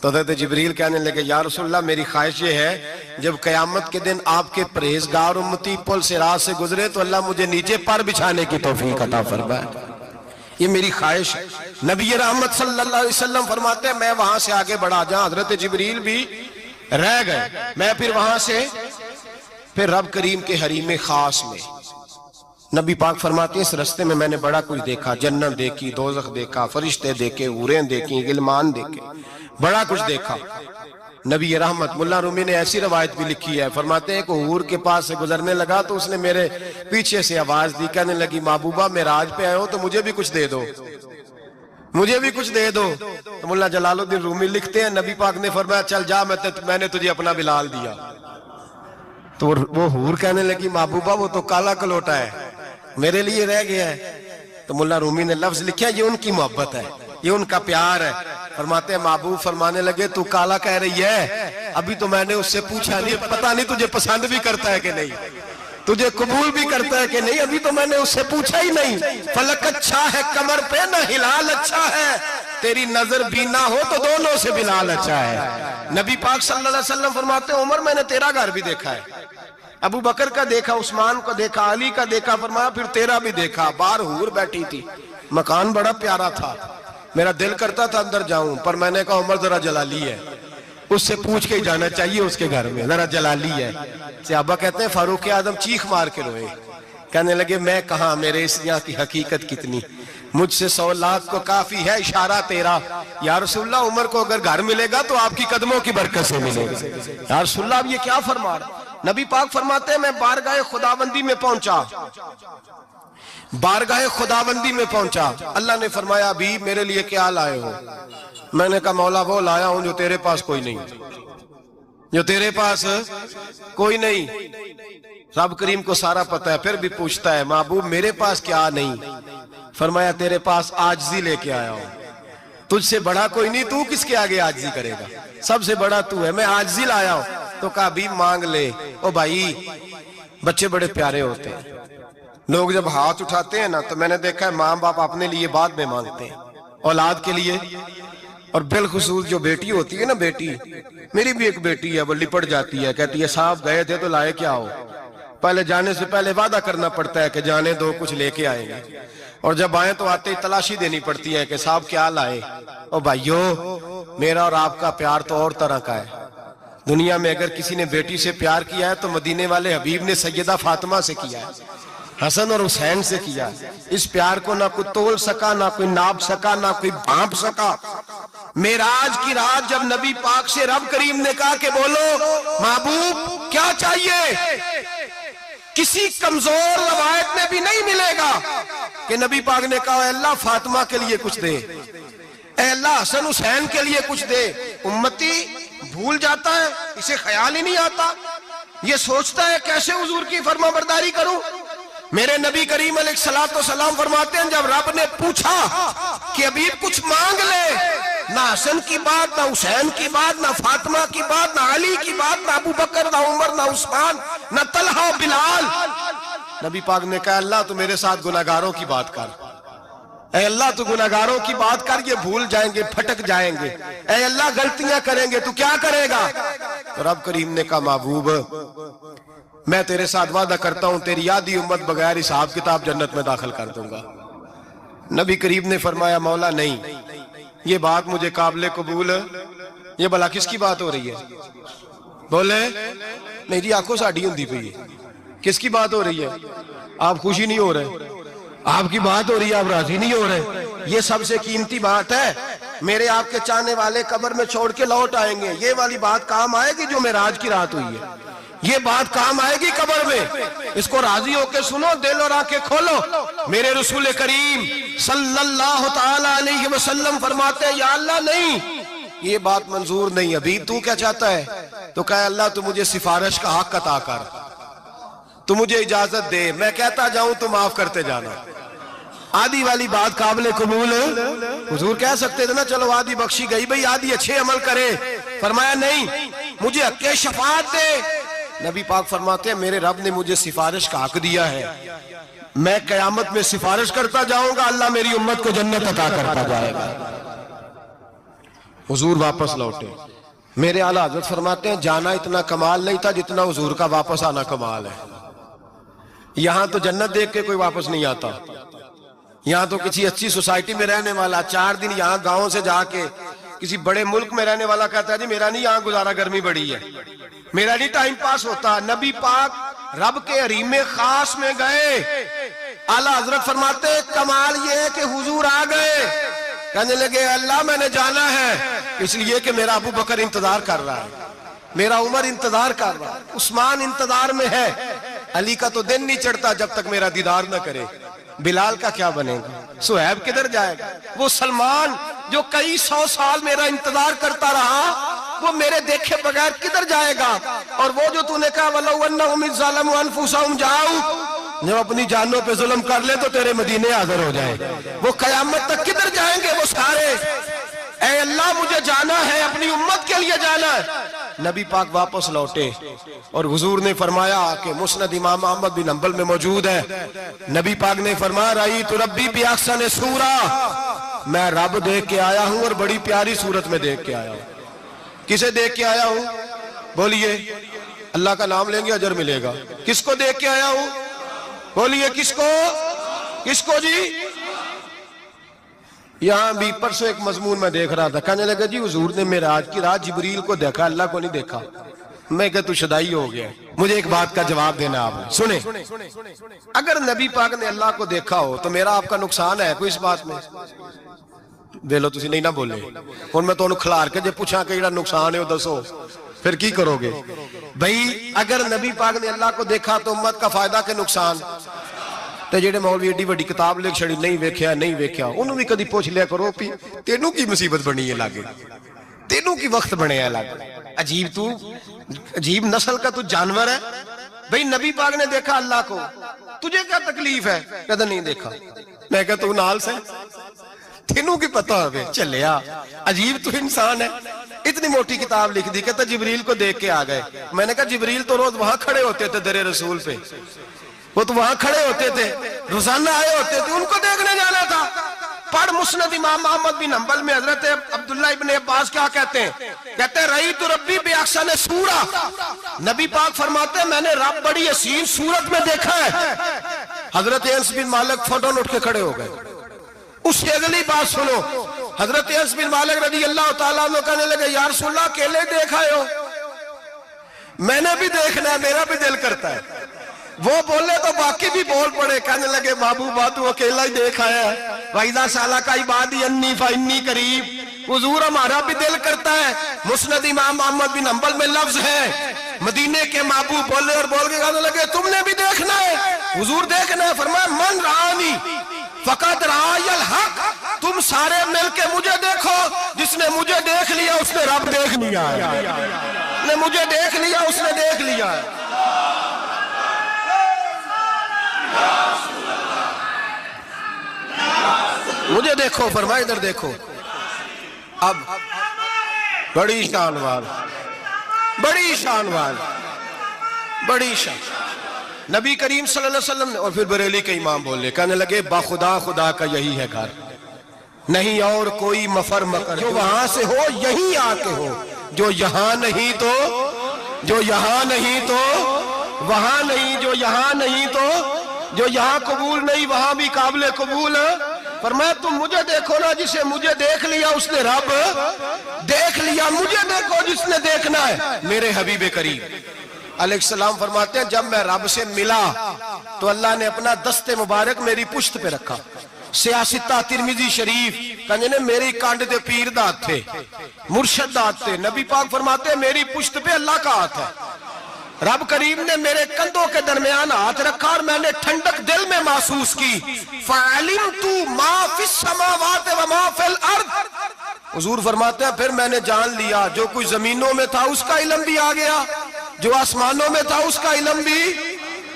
تو حضرت جبریل کہنے لگے یا رسول اللہ میری خواہش یہ ہے جب قیامت کے دن آپ کے پرہیزگار امتی پل صراط سے گزرے تو اللہ مجھے نیچے پر بچھانے کی توفیق عطا فرمائے، یہ میری خواہش ہے۔ نبی رحمت صلی اللہ علیہ وسلم فرماتے ہیں میں وہاں سے آگے بڑھا جہاں حضرت جبریل بھی رہ گئے، میں پھر وہاں سے پھر رب کریم کے حریم خاص میں۔ نبی پاک فرماتے ہیں اس رستے میں نے بڑا کچھ دیکھا، جنت دیکھی، دوزخ دیکھا، فرشتے دیکھے، حوریں دیکھی، غلمان دیکھے، بڑا کچھ دیکھا۔ نبی رحمت ملا رومی نے ایسی روایت بھی لکھی ہے، فرماتے ہیں کہ حور کے پاس سے گزرنے لگا تو اس نے میرے پیچھے سے آواز دی، کہنے لگی محبوبہ معراج پہ آئے ہو تو مجھے بھی کچھ دے دو، مجھے بھی کچھ دے دو۔ تو ملا جلال الدین رومی لکھتے ہیں نبی پاک نے فرمایا چل جا، میں نے تجھے اپنا بلال دیا۔ تو وہ حور کہنے لگی محبوبہ وہ تو کالا کلوٹا ہے، میرے لیے رہ گیا ہے۔ تو ملا رومی نے لفظ لکھا یہ ان کی محبت ہے، یہ ان کا پیار ہے۔ فرماتے ہیں محبوب فرمانے لگے تو کالا کہہ رہی ہے، ابھی تو میں نے اس سے پوچھا نہیں، پتہ نہیں تجھے پسند بھی کرتا ہے کہ نہیں، تجھے قبول بھی کرتا ہے کہ نہیں، ابھی تو میں نے اس سے پوچھا ہی نہیں۔ فلک اچھا ہے کمر پہ نہ ہلال اچھا ہے، تیری نظر بھی نہ ہو تو دونوں سے بلال اچھا ہے۔ نبی پاک صلی اللہ علیہ وسلم فرماتے ہیں عمر میں نے تیرا گھر بھی دیکھا ہے، ابو بکر کا دیکھا، عثمان کا دیکھا، علی کا دیکھا، فرمایا پھر تیرا بھی دیکھا، باہر حور بیٹھی تھی، مکان بڑا پیارا تھا، میرا دل کرتا تھا اندر جاؤں، پر میں نے کہا عمر ذرا جلالی ہے، اس سے پوچھ کے ہی جانا چاہیے اس کے گھر میں، ذرا جلالی ہے۔ صحابہ کہتے ہیں فاروق اعظم چیخ مار کے روئے، کہنے لگے میں کہاں، میرے اس یہاں کی حقیقت کتنی، مجھ سے 100 لاکھ کو کافی ہے اشارہ تیرا۔ یا رسول اللہ عمر کو اگر گھر ملے گا تو آپ کی قدموں کی برکت سے ملے گا۔ یا رسول اللہ اب یہ کیا فرما رہا؟ نبی پاک فرماتے ہیں میں بارگاہ خداوندی میں پہنچا، بارگاہ خداوندی میں پہنچا، اللہ نے فرمایا ابھی میرے لیے کیا لائے ہو؟ میں نے کہا مولا وہ لایا ہوں جو تیرے پاس کوئی نہیں، جو تیرے پاس کوئی نہیں۔ رب کریم کو سارا پتہ ہے، پھر بھی پوچھتا ہے محبوب میرے پاس کیا نہیں؟ فرمایا تیرے پاس عاجزی لے کے آیا ہوں، تجھ سے بڑا کوئی نہیں، تو کس کے آگے عاجزی کرے گا، سب سے بڑا تو ہے، میں عاجزی لایا ہوں۔ تو کہا بھی مانگ لے۔ او بھائی بچے بڑے پیارے ہوتے ہیں، لوگ جب ہاتھ اٹھاتے ہیں نا تو میں نے دیکھا ہے ماں باپ اپنے لیے بعد میں مانگتے ہیں، اولاد کے لیے، اور بالخصوص جو بیٹی ہوتی ہے نا، بیٹی میری بھی ایک بیٹی ہے، وہ لپٹ جاتی ہے، کہتی ہے صاحب گئے تھے تو لائے کیا ہو؟ پہلے جانے سے پہلے وعدہ کرنا پڑتا ہے کہ جانے دو کچھ لے کے آئیں گے، اور جب آئیں تو آتے ہی تلاشی دینی پڑتی ہے کہ صاحب کیا لائے۔ او بھائیو میرا اور آپ کا پیار تو اور طرح کا ہے، دنیا میں اگر کسی نے بیٹی سے پیار کیا ہے تو مدینے والے حبیب نے سیدہ فاطمہ سے کیا ہے، حسن اور حسین سے کیا۔ اس پیار کو نہ کوئی تول سکا، نہ کوئی ناپ سکا، نہ کوئی بھانپ سکا۔ معراج کی رات جب نبی پاک سے رب کریم نے کہا کہ بولو محبوب کیا چاہیے، کسی کمزور روایت میں بھی نہیں ملے گا کہ نبی پاک نے کہا اے اللہ فاطمہ کے لیے کچھ دے، اے اللہ حسن حسین کے لیے کچھ دے۔ امتی بھول جاتا ہے، اسے خیال ہی نہیں آتا، یہ سوچتا ہے کیسے حضور کی فرما برداری کروں۔ میرے نبی کریم علیہ الصلوۃ والسلام فرماتے ہیں جب رب نے پوچھا کہ ابھی کچھ مانگ لے، نہ حسن کی بات، نہ حسین کی بات، نہ فاطمہ کی بات، نہ علی کی بات، نہ ابو بکر، نہ عمر، نہ عثمان، نہ طلحہ بلال، نبی پاک نے کہا اللہ تو میرے ساتھ گناہگاروں کی بات کر، اے اللہ تو گناہگاروں کی بات کر، یہ بھول جائیں گے، پھٹک جائیں گے، اے اللہ غلطیاں کریں گے، تو کیا کرے گا؟ تو رب کریم نے کہا محبوب میں تیرے ساتھ وعدہ کرتا ہوں تیری آدھی امت بغیر حساب کتاب جنت میں داخل کر دوں گا۔ نبی کریم نے فرمایا مولا نہیں، یہ بات مجھے قابل قبول ہے، یہ بھلا کس کی بات ہو رہی ہے؟ بولے نہیں جی آنکھوں ساڑھی ہوندی پئی ہے، کس کی بات ہو رہی ہے؟ آپ خوشی نہیں ہو رہے، آپ کی بات ہو رہی ہے، آپ راضی نہیں ہو رہے۔ یہ سب سے قیمتی بات ہے، میرے آپ کے چاہنے والے قبر میں چھوڑ کے لوٹ آئیں گے، یہ والی بات کام آئے گی جو معراج کی رات ہوئی ہے، یہ بات کام آئے گی قبر میں، اس کو راضی ہو کے سنو، دل اور آنکھیں کھولو۔ میرے رسول کریم صلی اللہ تعالی علیہ وسلم فرماتے ہیں یا اللہ نہیں، یہ بات منظور نہیں، ابھی تو کیا چاہتا ہے؟ تو کہا اللہ تو مجھے سفارش کا حق عطا کر، تو مجھے اجازت دے، میں کہتا جاؤں تو معاف کرتے جانا۔ آدھی والی بات قابل قبول ہے؟ حضور کہہ سکتے تھے نا چلو آدھی بخشی گئی بھئی آدھی اچھے عمل کرے، فرمایا نہیں مجھے حق شفاعت دے۔ نبی پاک فرماتے ہیں میرے رب نے مجھے سفارش کا حق دیا ہے، میں قیامت میں سفارش کرتا جاؤں گا، اللہ میری امت کو جنت عطا کرتا جائے گا۔ حضور واپس لوٹے، میرے اعلیٰ حضرت فرماتے ہیں جانا اتنا کمال نہیں تھا جتنا حضور کا واپس آنا کمال ہے۔ یہاں تو جنت دیکھ کے کوئی واپس نہیں آتا، یہاں تو کسی اچھی سوسائٹی میں رہنے والا 4 دن یہاں گاؤں سے جا کے کسی بڑے ملک میں رہنے والا کہتا ہے جی میرا نہیں یہاں گزارا، گرمی بڑی ہے، میرا نہیں ٹائم پاس ہوتا۔ نبی پاک رب کے حریم خاص میں گئے، اعلیٰ حضرت فرماتے کمال یہ ہے کہ حضور آ گئے، کہنے لگے اللہ میں نے جانا ہے اس لیے کہ میرا ابو بکر انتظار کر رہا ہے، میرا عمر انتظار کر رہا ہے، عثمان انتظار میں ہے، علی کا تو دن نہیں چڑھتا جب تک میرا دیدار نہ کرے، بلال کا کیا بنے گا، صہیب کدھر جائے گا، وہ سلمان جو کئی 100 سال میرا انتظار کرتا رہا وہ میرے دیکھے بغیر کدھر جائے گا، اور وہ جو تو نے کہا وَلَوْ أَنَّهُمْ إِذْ ظَلَمُوا أَنفُسَهُمْ جَاءُوا، جب اپنی جانوں پہ ظلم کر لے تو تیرے مدینے حاضر ہو جائے، وہ قیامت تک کدھر جائیں گے وہ سارے؟ اے اللہ مجھے جانا ہے، اپنی امت کے لیے جانا ہے۔ نبی پاک واپس لوٹے اور حضور نے فرمایا کہ مسند امام احمد بن حنبل میں موجود ہے، نبی پاک نے فرمایا رأیت ربی بأحسن صورہ، میں رب دیکھ کے آیا ہوں اور بڑی پیاری صورت میں دیکھ کے آیا ہوں۔ کسے دیکھ کے آیا ہوں؟ بولیے، اللہ کا نام لیں گے اجر ملے گا۔ کس کو دیکھ کے آیا ہوں؟ بولیے کس کو؟ کس کو جی؟ یہاں بھی پرسوں ایک مضمون میں دیکھ رہا تھا، کہنے لگا جی حضور نے معراج کی رات جبریل کو دیکھا، اللہ کو نہیں دیکھا۔ میں کہا تو شدائی ہو گیا، مجھے ایک بات کا جواب دینا آپ سنیں، اگر نبی پاک نے اللہ کو دیکھا ہو تو میرا آپ کا نقصان ہے کوئی اس بات میں؟ دیلو تسی نہیں نہ بولے ہن میں تانوں کھلار کے جے پوچھاں کہ جڑا نقصان ہے وہ دسو پھر کی کرو گے؟ بھئی اگر نبی پاک نے اللہ کو دیکھا تو امت کا فائدہ کہ نقصان؟ تے جڑے مولوی ایڈی بڑی کتاب لکھ چھڑی نہیں ویکھیا انہوں بھی کدی پوچھ لیا کرو پی تینوں کی مصیبت بنی ہے لاگے، تینوں کی وقت بنے ہے لاگے، عجیب نسل کا تو جانور ہے۔ بھئی نبی پاک نے دیکھا اللہ کو، تجھے کیا تکلیف ہے؟ کہتا نہیں دیکھا۔ میں کہتا تو نال سے تینوں کی پتہ ہوئے چلیا، عجیب تو انسان ہے۔ اتنی موٹی کتاب لکھ دی، کہتا جبریل کو دیکھ کے آ گئے۔ میں نے کہا جبریل تو روز وہاں کھڑے ہوتے تھے در رسول پہ، وہ تو وہاں کھڑے ہوتے تھے، روزانہ آئے ہوتے تھے، ان کو دیکھنے جانا تھا۔ پڑھ مسند امام احمد بن حنبل میں حضرت عبداللہ ابن عباس کیا کہتے ہیں؟ کہتے ہیں رأیت ربی بأحسن صورہ، نبی پاک فرماتے ہیں میں نے رب بڑی حسین صورت میں دیکھا ہے۔ حضرت انس بن مالک فوٹون اٹھ کے کھڑے ہو گئے۔ اس سے اگلی بات سنو، حضرت انس بن مالک رضی اللہ تعالیٰ عنہ کہنے لگے یا رسول اللہ اکیلے دیکھا ہو؟ میں نے بھی دیکھنا ہے، میرا بھی دل کرتا ہے۔ وہ بولے تو باقی بھی بول پڑے، کہنے لگے محبوبہ تو اکیلا ہی دیکھ آیا ہے، وَإِذَا سَأَلَكَ عِبَادِي عَنِّي فَإِنِّي قَرِيبٌ، حضور ہمارا بھی دل کرتا ہے۔ مسند امام احمد بن حنبل میں لفظ ہے مدینے کے محبوب بولے اور بول کے کہنے لگے تم نے بھی دیکھنا ہے؟ حضور دیکھنا ہے؟ فرمایا من رآنی فقط رآی الحق، تم سارے مل کے مجھے دیکھو، جس نے مجھے دیکھ لیا اس نے رب دیکھ لیا ہے، جس نے مجھے دیکھ لیا اس نے دیکھ لیا ہے۔ مجھے دیکھو، فرمایا ادھر دیکھو۔ اب بڑی شان وال، بڑی شان وال، بڑی شان، نبی کریم صلی اللہ علیہ وسلم نے، اور پھر بریلی کے امام بولے، کہنے لگے با خدا خدا کا یہی ہے گھر، نہیں اور کوئی مفر مکر، جو وہاں سے ہو یہیں آ کے ہو، جو یہاں نہیں تو، جو یہاں نہیں تو وہاں نہیں، جو یہاں نہیں تو جو یہاں قبول نہیں وہاں بھی قابل قبول ہے۔ فرمایا تم مجھے دیکھو نا، جسے مجھے دیکھ لیا اس نے رب دیکھ لیا، مجھے دیکھو جس نے دیکھنا ہے میرے حبیب کریم علیہ السلام۔ فرماتے ہیں جب میں رب سے ملا تو اللہ نے اپنا دست مبارک میری پشت پہ رکھا، سیاستہ ترمذی شریف کہنے میری کانڈ دے پیر دات تھے، مرشد دات تھے، نبی پاک فرماتے ہیں میری پشت پہ اللہ کا ہاتھ ہے، رب کریم نے میرے کندھوں کے درمیان ہاتھ رکھا اور میں نے ٹھنڈک دل میں محسوس کی، فَعَلِمْتُ مَا فِي السَّمَاوَاتِ وَمَا فِي الْأَرْضِ، حضور فرماتے ہیں پھر میں نے جان لیا جو کچھ زمینوں میں تھا اس کا علم بھی آ گیا، جو آسمانوں میں تھا اس کا علم بھی،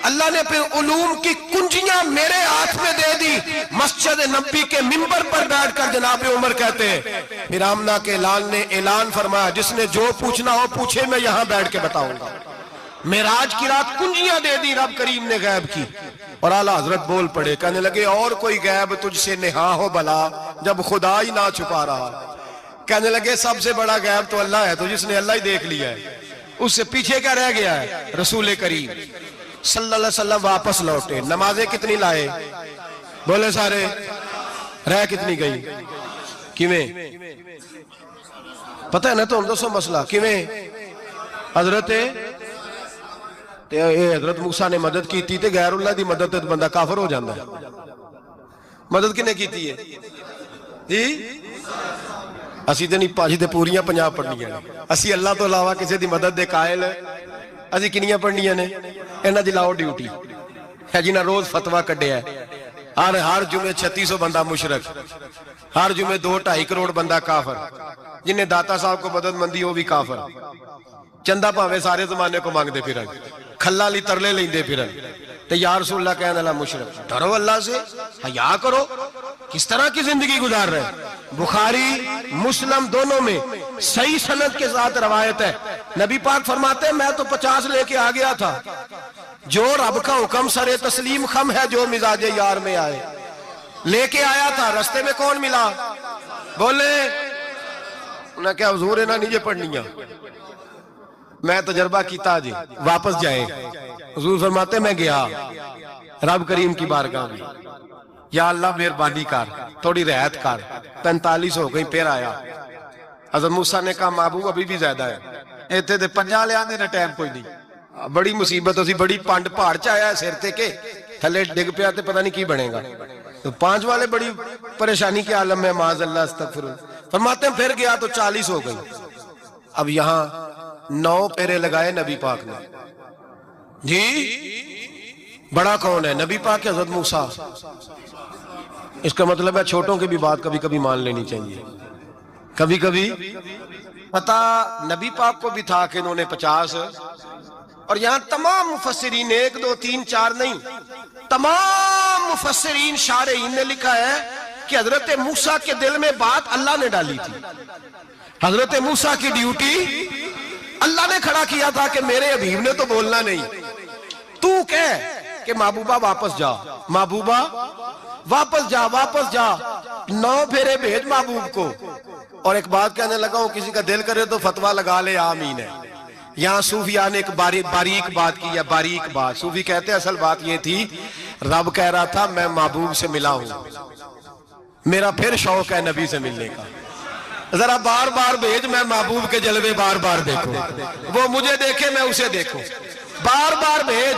اللہ نے پھر علوم کی کنجیاں میرے ہاتھ میں دے دی۔ مسجد نبی کے منبر پر بیٹھ کر جناب عمر کہتے ہیں پھر آمنہ کے لال نے اعلان فرمایا جس نے جو پوچھنا ہو پوچھے، میں یہاں بیٹھ کے بتاؤں گا۔ معراج کی رات کنجیاں دے دی رب کریم نے غیب کی، اور اعلیٰ حضرت بول پڑے کہنے لگے اور کوئی غیب تجھ سے نہا ہو بلا جب خدا ہی نہ چھپا رہا، کہنے لگے سب سے بڑا غیب تو اللہ ہے، تو جس نے اللہ ہی دیکھ لیا ہے اس سے پیچھے کیا رہ گیا ہے؟ رسول کریم صلی اللہ علیہ وسلم واپس لوٹے، نمازیں کتنی لائے؟ بولے سارے، رہ کتنی گئی؟ کیویں پتہ ہے نا؟ تو ہم دوسو مسئلہ کیویں حضرت موسیٰ نے مدد کی تھی تے غیر اللہ دی مدد تے بندہ کافر ہو جاندہ ہے۔ مدد کنے کی تھی ہے جی؟ اسی تے نہیں پاجی تے پوریاں پنجاب پڑھنیاں نے، اسی اللہ تو علاوہ کسی دی مدد دے قائل اسی کنیاں پڑھنیاں نے، انہاں دی لاؤ ڈیوٹی ہے جنہاں روز فتوہ کڈے ہے، ہر جمعے 3600 بندہ مشرک، ہر جمعے 2-2.5 کروڑ بندہ کافر، جنہیں داتا صاحب کو مدد مندی ہو بھی کافر، چندہ پاوے سارے زمانے کو مانگ دے پھرن، کھلا لی ترلے لیں دے پھرن، تے یا رسول اللہ کہنے اللہ مشرک، ڈرو اللہ سے، حیا کرو، کس طرح کی زندگی گزار رہے؟ بخاری مسلم دونوں میں صحیح سند کے ساتھ روایت ہے، نبی پاک فرماتے ہیں میں تو 50 لے کے آ گیا تھا، جو رب کا حکم سر تسلیم خم ہے جو مزاج یار میں آئے، لے کے آیا تھا، رستے میں کون ملا؟ بولے انہیں کیا حضور انہیں نیجے پڑھنیاں، میں تجربہ کیتا جی واپس جائے، حضور فرماتے میں گیا رب کریم کی بارگاہ میں، یا اللہ مہربانی کر تھوڑی رعایت کر، 45 ہو گئی پھر آیا، حضرت موسیٰ نے کہا محبوب ابھی بھی زیادہ ہے، ایتھے دے 50 لے آنے نے ٹائم کوئی نہیں، بڑی مصیبت اسی بڑی پانڈ پہاڑ چایا ہے سر تے کے تھلے ڈگ پیا تے پتہ نہیں کی بنے گا، تو 5 والے بڑی پریشانی کے عالم میں معاذ اللہ استغفر، فرماتے ہیں پھر گیا تو 40 ہو گئی، اب یہاں 9 پیرے لگائے نبی پاک نے جی، بڑا کون ہے؟ نبی پاک کے حضرت موسیٰ، اس کا مطلب ہے چھوٹوں کی بھی بات کبھی کبھی مان لینی چاہیے، کبھی کبھی پتہ نبی پاک کو بھی تھا کہ انہوں نے 50، اور یہاں تمام مفسرین 1 2 3 4 نہیں، تمام مفسرین شارحین نے لکھا ہے کہ حضرت موسیٰ کے دل میں بات اللہ نے ڈالی تھی، حضرت موسیٰ کی ڈیوٹی اللہ نے کھڑا کیا تھا کہ میرے حبیب نے تو بولنا نہیں، تو کہہ کہ محبوبہ واپس جا، محبوبہ واپس جا، واپس جا، 9 پھیرے بھیج محبوب کو، اور ایک بات کہنے لگا ہوں کسی کا دل کرے تو فتوہ لگا لے آمین ہے، یہاں صوفیاء نے ایک باریک بات کی ہے، باریک بات، صوفی کہتے ہیں اصل بات یہ تھی رب کہہ رہا تھا میں محبوب سے ملا ہوں، میرا پھر شوق ہے نبی سے ملنے کا، ذرا بار بار بھیج میں محبوب کے جلوے بار بار دیکھوں، وہ مجھے دیکھے میں اسے دیکھوں، بار بار بھیج۔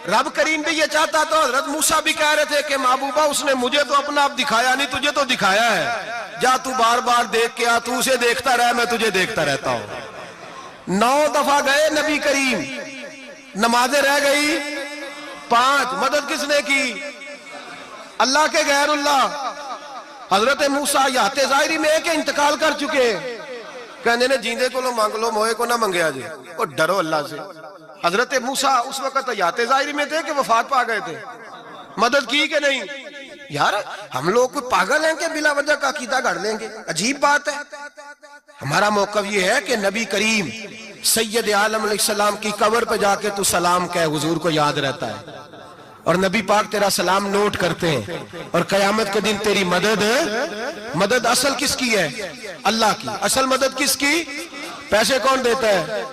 رب کریم بھی یہ چاہتا تو حضرت موسیٰ بھی کہہ رہے تھے کہ محبوبہ اس نے مجھے تو اپنا اب دکھایا نہیں، تجھے تو دکھایا ہے، جا تو بار بار دیکھ کے آ، تو اسے دیکھتا رہ میں تجھے دیکھتا رہتا ہوں، 9 دفعہ گئے نبی کریم، نمازیں رہ گئی 5. مدد کس نے کی؟ اللہ کے غیر اللہ. حضرت موسیٰ یات ظاہری میں کہ انتقال کر چکے، کہنے نے جیندے کو لو مانگ لو موئے کو نہ منگیا جی، اور ڈرو اللہ سے. حضرت موسیٰ اس وقت یات ظاہری میں تھے کہ وفات پا گئے تھے. مدد کی کہ نہیں؟ یار ہم لوگ کوئی پاگل ہیں کہ بلا وجہ کا عقیدہ گھڑ لیں گے؟ عجیب بات ہے. ہمارا موقف یہ ہے کہ نبی کریم سید عالم علیہ السلام کی قبر پہ جا کے تو سلام کہے، حضور کو یاد رہتا ہے، اور نبی پاک تیرا سلام نوٹ کرتے ہیں. اور قیامت کے دن تیری مدد اصل کس کی ہے؟ اللہ کی. اصل مدد کس کی؟ پیسے کون دیتا ہے؟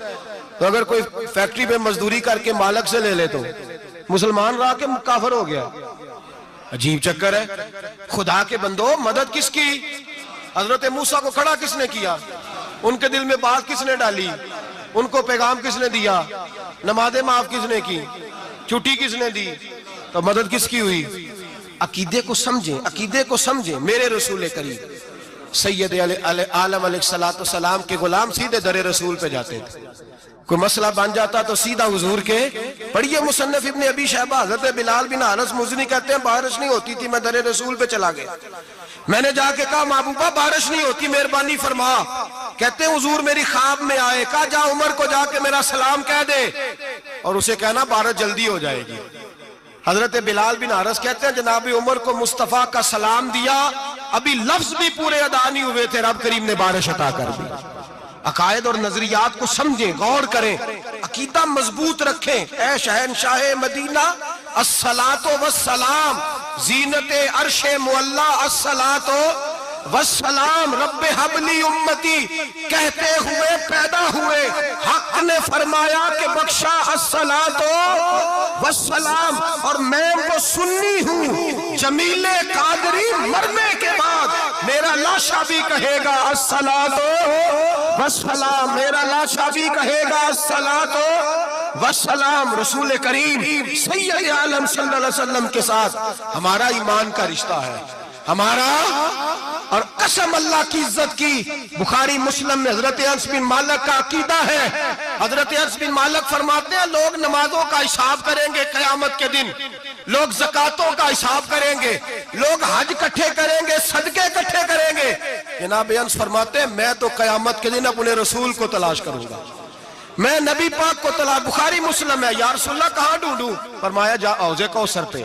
تو اگر کوئی فیکٹری پہ مزدوری کر کے مالک سے لے لے تو مسلمان رہا کے کافر ہو گیا. عجیب چکر ہے. خدا کے بندو مدد کس کی؟ حضرت موسیٰ کو کھڑا کس نے کیا؟ ان کے دل میں بات کس نے ڈالی؟ ان کو پیغام کس نے دیا؟ نمازیں معاف کس نے کی؟ چھٹی کس نے دی؟ تو مدد کس کی ہوئی؟ عقیدے کو سمجھیں، عقیدے کو سمجھیں. میرے رسول کریم سید عالم علیہ السلام کے غلام سیدھے در رسول پہ جاتے تھے. کوئی مسئلہ بن جاتا تو سیدھا حضور کے. پڑھیے مصنف ابن ابی شیبہ، حضرت بلال بن حارث مزنی کہتے ہیں بارش نہیں ہوتی تھی، میں در رسول پہ چلا گیا. میں نے جا کے کہا محبوبہ بارش نہیں ہوتی، مہربانی فرما. کہتے ہیں حضور میری خواب میں آئے، کہا جا عمر کو جا کے میرا سلام کہہ دے اور اسے کہنا بارش جلدی ہو جائے گی. حضرت بلال بن حارث کہتے ہیں جناب عمر کو مصطفیٰ کا سلام دیا، ابھی لفظ بھی پورے ادا نہیں ہوئے تھے، رب کریم نے بارش عطا کر دی. عقائد اور نظریات کو سمجھیں، غور کریں، عقیدہ مضبوط رکھیں. اے شہنشاہ مدینہ الصلاۃ والسلام، زینت عرش معلی الصلاۃ والسلام، رب حبلی امتی کہتے ہوئے پیدا ہوئے. حق نے فرمایا کہ بخشا الصلاۃ والسلام، اور میں وہ سنی ہوں جمیل قادری مرنے کے بعد میرا لاشا بھی کہے گا الصلاۃ والسلام، میرا لاشا بھی کہے گا الصلاۃ والسلام. رسول کریم سید عالم صلی اللہ علیہ وسلم کے ساتھ ہمارا ایمان کا رشتہ ہے، ہمارا. اور قسم اللہ کی عزت کی، بخاری مسلم میں حضرت انس بن مالک کا عقیدہ ہے. حضرت انس بن مالک فرماتے ہیں لوگ نمازوں کا حساب کریں گے قیامت کے دن، لوگ زکاتوں کا حساب کریں گے، لوگ حج اکٹھے کریں گے، صدقے اکٹھے کریں گے. جناب انس فرماتے ہیں میں تو قیامت کے دن اپنے رسول کو تلاش کروں گا، میں نبی پاک کو تلاش. بخاری مسلم ہے. یا رسول اللہ کہاں ڈھونڈوں؟ فرمایا جا حوض کوثر پہ،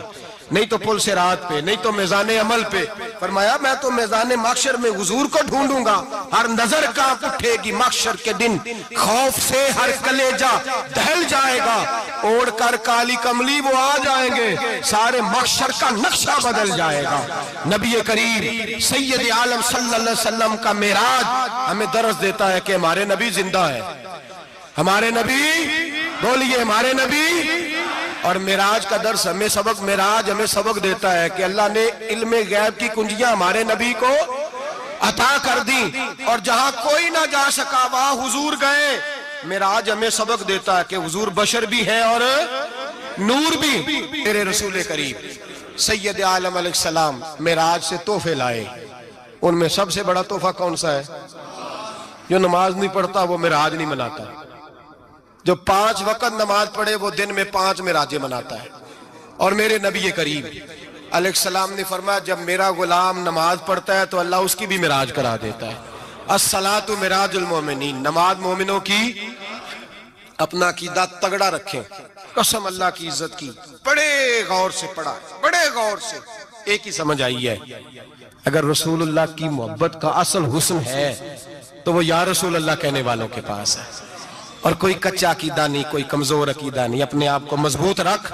نہیں تو پل صراط پہ، نہیں تو میزان عمل پہ. فرمایا میں تو میزان محشر میں حضور کو ڈھونڈوں گا. ہر نظر کانپ اٹھے گی محشر کے دن، خوف سے ہر کلیجہ دہل جائے گا، اوڑھ کر کالی کملی وہ آ جائیں گے، سارے محشر کا نقشہ بدل جائے گا. نبی کریم سید عالم صلی اللہ علیہ وسلم کا معراج ہمیں درس دیتا ہے کہ ہمارے نبی زندہ ہے. ہمارے نبی بولیے، ہمارے نبی. اور معراج کا درس ہمیں سبق، معراج ہمیں سبق دیتا ہے کہ اللہ نے علم غیب کی کنجیاں ہمارے نبی کو عطا کر دی، اور جہاں کوئی نہ جا سکا وہاں حضور گئے. معراج ہمیں سبق دیتا ہے کہ حضور بشر بھی ہے اور نور بھی. میرے رسول کریم سید عالم علیہ السلام معراج سے تحفے لائے. ان میں سب سے بڑا تحفہ کون سا ہے؟ جو نماز نہیں پڑھتا وہ معراج نہیں مناتا، جو 5 وقت نماز پڑھے وہ دن میں 5 معراجیں مناتا ہے. اور میرے نبی کریم علیہ السلام نے فرمایا جب میرا غلام نماز پڑھتا ہے تو اللہ اس کی بھی معراج کرا دیتا ہے. الصلاۃ معراج المومنین، نماز مومنوں کی. اپنا عقیدہ تگڑا رکھیں، قسم اللہ کی عزت کی. بڑے غور سے پڑھا، بڑے غور سے. ایک ہی سمجھ آئی ہے، اگر رسول اللہ کی محبت کا اصل حسن ہے تو وہ یا رسول اللہ کہنے والوں کے پاس ہے. اور کوئی کچا عقیدہ نہیں، کوئی کمزور عقیدہ نہیں. اپنے آپ کو مضبوط رکھ.